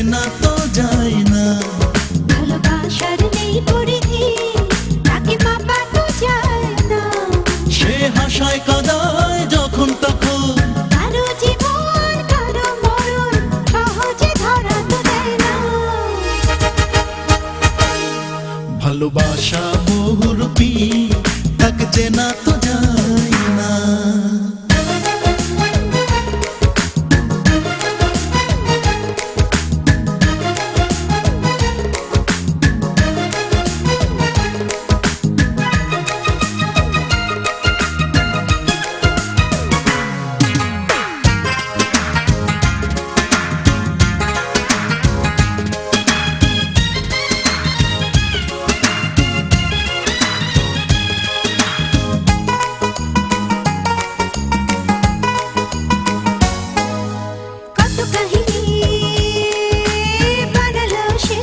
চেনা তো যায় না। ভালোবাসার নেই পরিধি, তাকে মাপা তো যায় না। সে হাসায় কাদায় যখন তখন, কারো জীবন কারো মরণ সহজে ধরা তো দেয় না। ভালোবাসা বহুরূপী, তাকে চেনা তো যায় না। কত কাহিনী বানালো সে,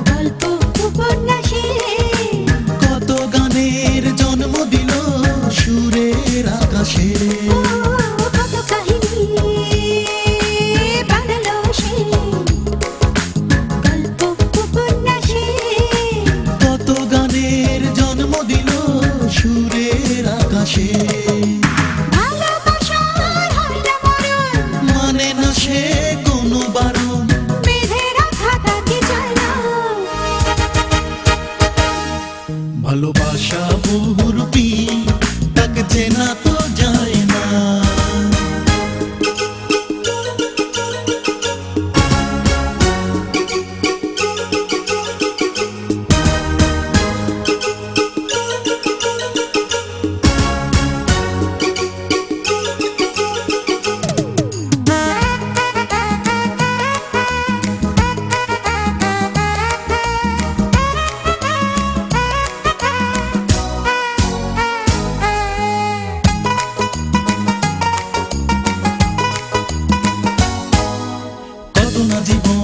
গল্প উপন্যাসে। কত গানের জন্ম দিল সুরের আকাশে। কত কাহিনী বানালো সে, গল্প উপন্যাসে। কত গানের জন্ম দিল সুরের আকাশে। ভালোবাসার হয় না মরণ, মানে না সে কোনো বারণ, বেঁধে রাখা তাকে চায় না। ভালোবাসা বহুরূপী, তাকে চেনা তো যায় না। কত না জীবন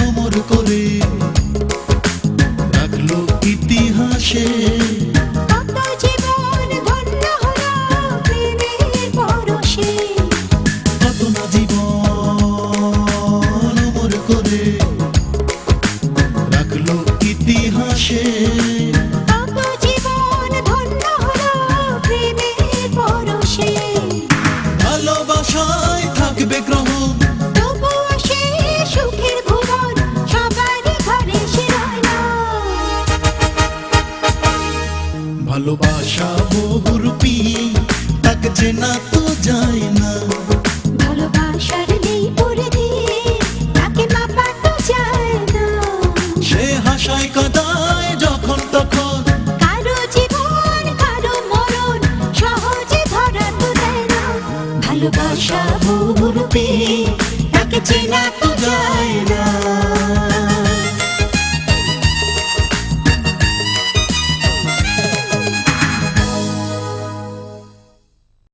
অমর করে রাখলো ইতিহাসে। কত জীবন ধন্য হলো প্রেমের পরশে। কত না জীবন অমর করে রাখলো ইতিহাসে। কত জীবন ধন্য হলো প্রেমের পরশে। ভালোবাসায় থাকবে গ্রহণ, তবুও সে সুখের ভুবন সবারই ঘরে সে রয় না। ভালোবাসা বহুরূপী, তাকে চেনা তো যায় না। ভালোবাসার নেই পরিধি, তাকে মাপা তো যায় না। সে হাসায় কাদায় যখন তখন, কারো জীবন কারো মরণ সহজে ধরা তো দেয় না। ভালোবাসা বহুরূপী, তাকে চেনা তো যায় না।